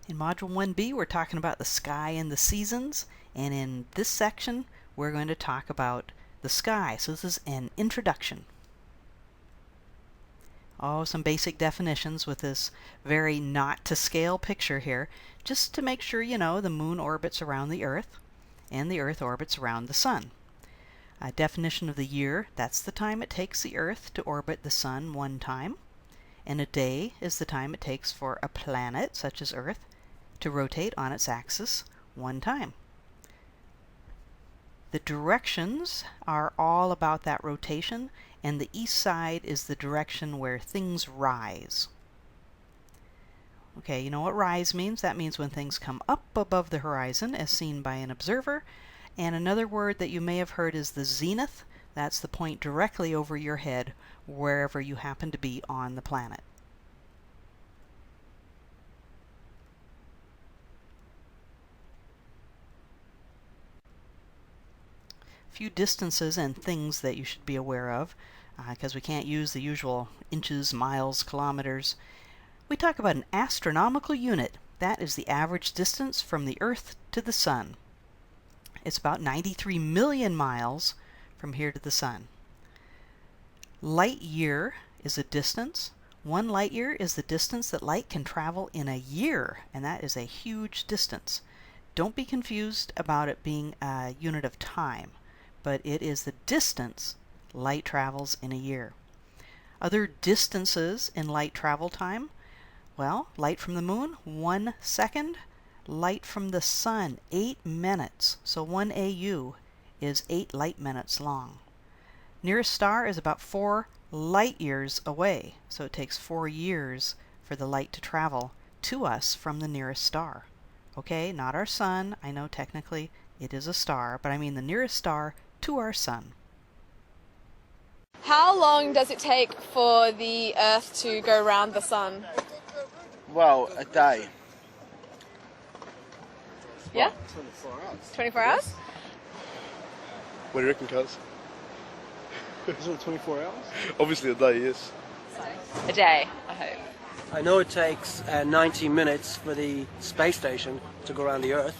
In Module 1B, we're talking about the sky and the seasons, and in this section, we're going to talk about the sky. So this is an introduction. Oh, some basic definitions with this very not to scale picture here, just to make sure you know the moon orbits around the Earth, and the Earth orbits around the sun. A definition of the year, that's the time it takes the Earth to orbit the sun one time, and a day is the time it takes for a planet, such as Earth, to rotate on its axis one time. The directions are all about that rotation, and the east side is the direction where things rise. Okay, you know what rise means? That means when things come up above the horizon as seen by an observer. And another word that you may have heard is the zenith. That's the point directly over your head wherever you happen to be on the planet. Few distances and things that you should be aware of, because we can't use the usual inches, miles, kilometers. We talk about an astronomical unit. That is the average distance from the Earth to the Sun. It's about 93 million miles from here to the Sun. Light year is a distance. 1 light year is the distance that light can travel in a year, and that is a huge distance. Don't be confused about it being a unit of time, but it is the distance light travels in a year. Other distances in light travel time, well, light from the moon, 1 second. Light from the sun, 8 minutes. So 1 AU is 8 light minutes long. Nearest star is about 4 light years away, so it takes 4 years for the light to travel to us from the nearest star. Okay, not our sun. I know technically it is a star, but I mean the nearest star to our sun. How long does it take for the Earth to go around the sun? Well, a day. Yeah? 24 hours. 24 hours? What do you reckon, cuz? Is it 24 hours? Obviously a day, yes. A day, I hope. I know it takes 90 minutes for the space station to go around the Earth.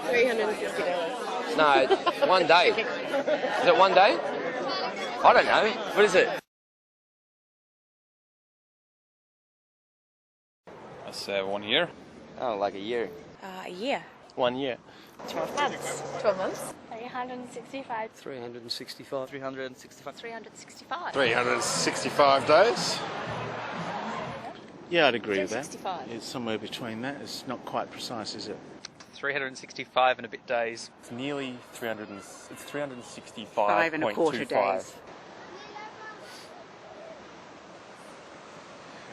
$350. No, 1 day. Is it 1 day? I don't know. What is it? That's 1 year. Oh, like a year. A year. 1 year. 12 months. 12 months? 365. 365. 365. 365. 365 days. Yeah, I'd agree with that. 365. It's somewhere between that. It's not quite precise, is it? 365 and a bit days. It's nearly 300. It's 365.25. 5 1/4 days.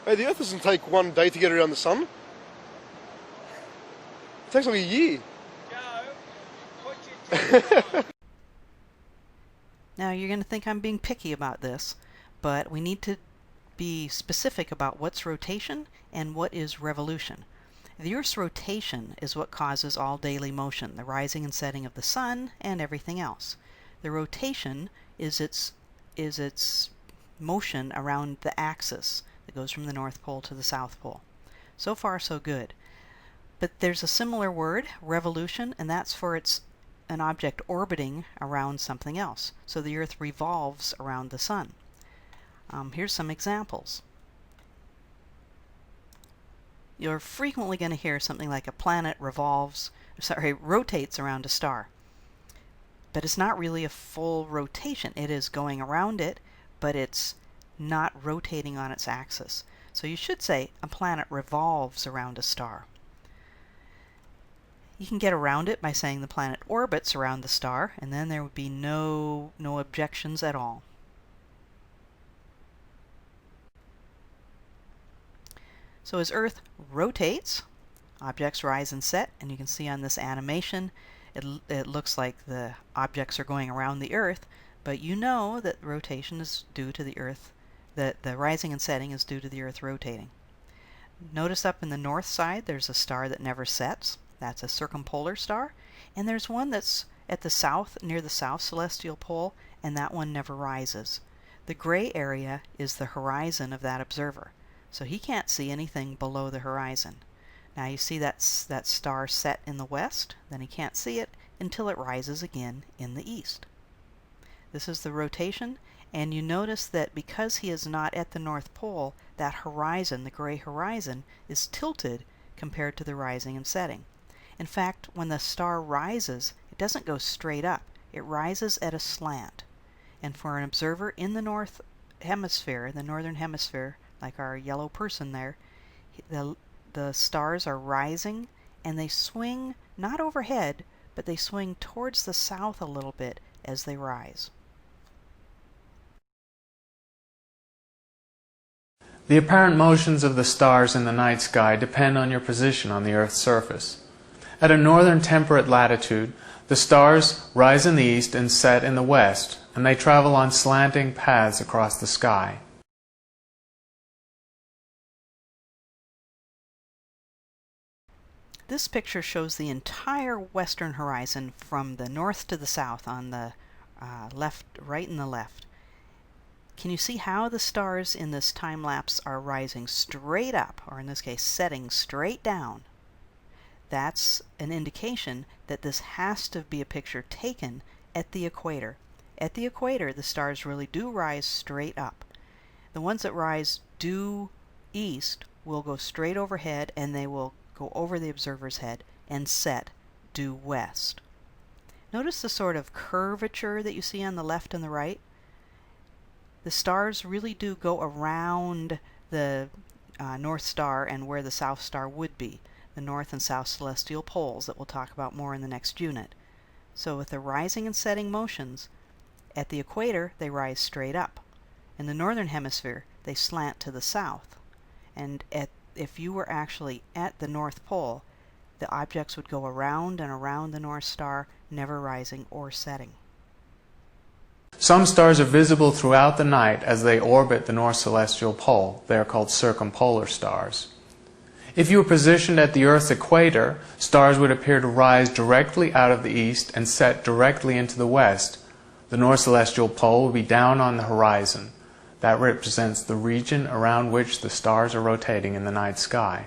Hey, the Earth doesn't take 1 day to get around the sun. It takes like a year. Now you're going to think I'm being picky about this, but we need to be specific about what's rotation and what is revolution. The Earth's rotation is what causes all daily motion, the rising and setting of the sun and everything else. The rotation is its motion around the axis that goes from the North Pole to the South Pole. So far, so good. But there's a similar word, revolution, and that's for an object orbiting around something else. So the Earth revolves around the sun. Here's some examples. You're frequently going to hear something like a planet rotates around a star. But it's not really a full rotation. It is going around it, but it's not rotating on its axis. So you should say a planet revolves around a star. You can get around it by saying the planet orbits around the star, and then there would be no objections at all. So as Earth rotates, objects rise and set, and you can see on this animation it looks like the objects are going around the Earth, but you know that rotation is due to the Earth, that the rising and setting is due to the Earth rotating. Notice up in the north side there's a star that never sets. That's a circumpolar star, and there's one that's at the south, near the south celestial pole, and that one never rises. The gray area is the horizon of that observer, so he can't see anything below the horizon. Now you see that star set in the west, then he can't see it until it rises again in the east. This is the rotation, and you notice that because he is not at the North Pole, that horizon, the gray horizon, is tilted compared to the rising and setting. In fact, when the star rises, it doesn't go straight up. It rises at a slant. And for an observer in the north hemisphere, the northern hemisphere, like our yellow person there, the stars are rising and they swing not overhead, but they swing towards the south a little bit as they rise. The apparent motions of the stars in the night sky depend on your position on the Earth's surface. At a northern temperate latitude, the stars rise in the east and set in the west, and they travel on slanting paths across the sky. This picture shows the entire western horizon from the north to the south on the left, right and the left. Can you see how the stars in this time lapse are rising straight up, or in this case setting straight down? That's an indication that this has to be a picture taken at the equator. At the equator, the stars really do rise straight up. The ones that rise due east will go straight overhead, and they will go over the observer's head and set due west. Notice the sort of curvature that you see on the left and the right. The stars really do go around the North Star and where the South Star would be, the North and South celestial poles that we'll talk about more in the next unit. So with the rising and setting motions, at the equator they rise straight up. In the northern hemisphere they slant to the south. And if you were actually at the North Pole, the objects would go around and around the North Star, never rising or setting. Some stars are visible throughout the night as they orbit the North Celestial Pole. They are called circumpolar stars. If you were positioned at the Earth's equator, stars would appear to rise directly out of the east and set directly into the west. The North Celestial Pole would be down on the horizon. That represents the region around which the stars are rotating in the night sky.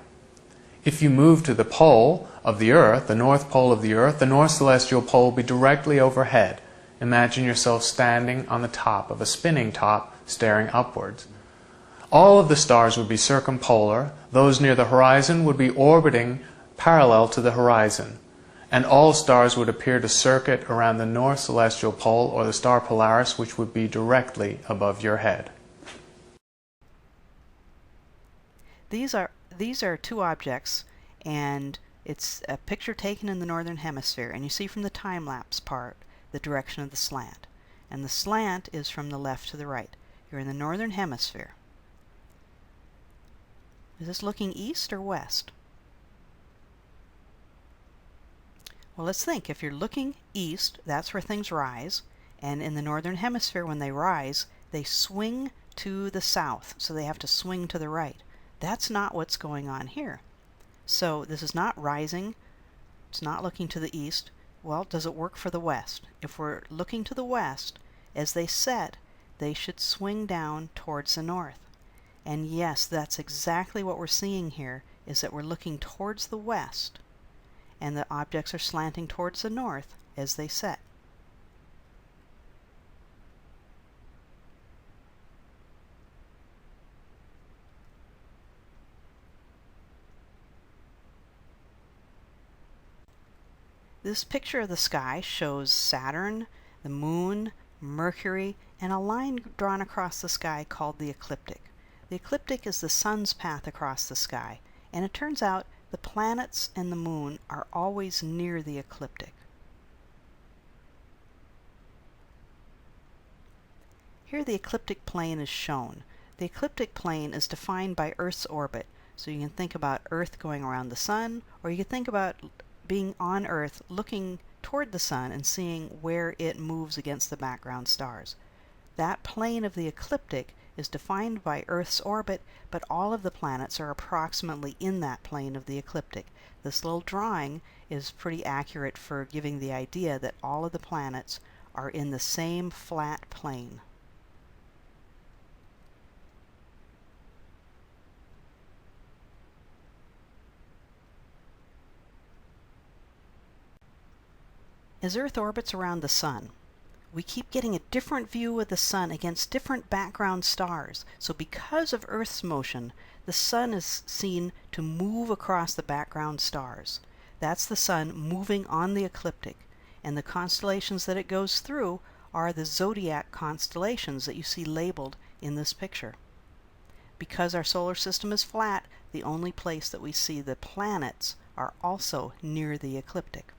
If you move to the pole of the Earth, the North Pole of the Earth, the North Celestial Pole will be directly overhead. Imagine yourself standing on the top of a spinning top, staring upwards. All of the stars would be circumpolar. Those near the horizon would be orbiting parallel to the horizon. And all stars would appear to circuit around the North Celestial Pole or the star Polaris, which would be directly above your head. These are two objects, and it's a picture taken in the northern hemisphere, and you see from the time-lapse part the direction of the slant. And the slant is from the left to the right. You're in the northern hemisphere. Is this looking east or west? Well, let's think. If you're looking east, that's where things rise. And in the northern hemisphere, when they rise, they swing to the south. So they have to swing to the right. That's not what's going on here. So this is not rising. It's not looking to the east. Well, does it work for the west? If we're looking to the west, as they set, they should swing down towards the north. And yes, that's exactly what we're seeing here, is that we're looking towards the west, and the objects are slanting towards the north as they set. This picture of the sky shows Saturn, the Moon, Mercury, and a line drawn across the sky called the ecliptic. The ecliptic is the sun's path across the sky, and it turns out the planets and the moon are always near the ecliptic. Here the ecliptic plane is shown. The ecliptic plane is defined by Earth's orbit, so you can think about Earth going around the sun, or you can think about being on Earth looking toward the sun and seeing where it moves against the background stars. That plane of the ecliptic is defined by Earth's orbit, but all of the planets are approximately in that plane of the ecliptic. This little drawing is pretty accurate for giving the idea that all of the planets are in the same flat plane. As Earth orbits around the Sun, we keep getting a different view of the Sun against different background stars. So because of Earth's motion, the Sun is seen to move across the background stars. That's the Sun moving on the ecliptic, and the constellations that it goes through are the zodiac constellations that you see labeled in this picture. Because our solar system is flat, the only place that we see the planets are also near the ecliptic.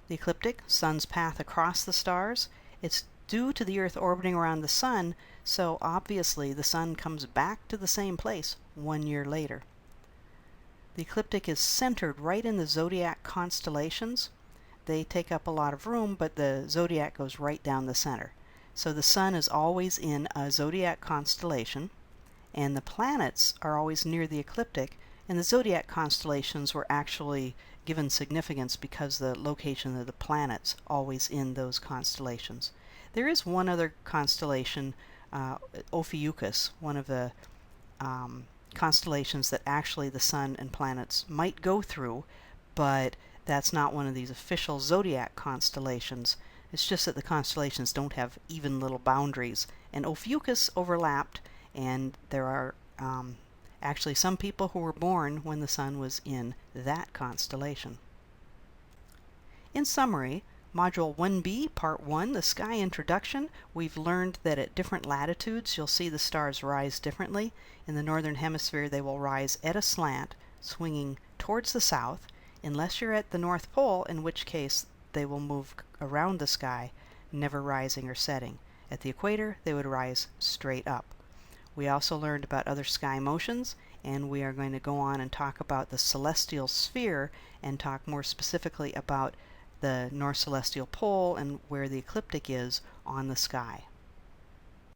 The ecliptic, Sun's path across the stars, it's due to the Earth orbiting around the Sun, so obviously the Sun comes back to the same place 1 year later. The ecliptic is centered right in the zodiac constellations. They take up a lot of room, but the zodiac goes right down the center. So the Sun is always in a zodiac constellation, and the planets are always near the ecliptic, and the zodiac constellations were actually given significance because the location of the planets always in those constellations. There is one other constellation, Ophiuchus, one of the constellations that actually the Sun and planets might go through, but that's not one of these official zodiac constellations. It's just that the constellations don't have even little boundaries, and Ophiuchus overlapped, and there are actually some people who were born when the Sun was in that constellation. In summary, Module 1B, Part 1, the Sky Introduction, we've learned that at different latitudes you'll see the stars rise differently. In the northern hemisphere they will rise at a slant, swinging towards the south, unless you're at the North Pole, in which case they will move around the sky, never rising or setting. At the equator they would rise straight up. We also learned about other sky motions, and we are going to go on and talk about the celestial sphere and talk more specifically about the North Celestial Pole and where the ecliptic is on the sky.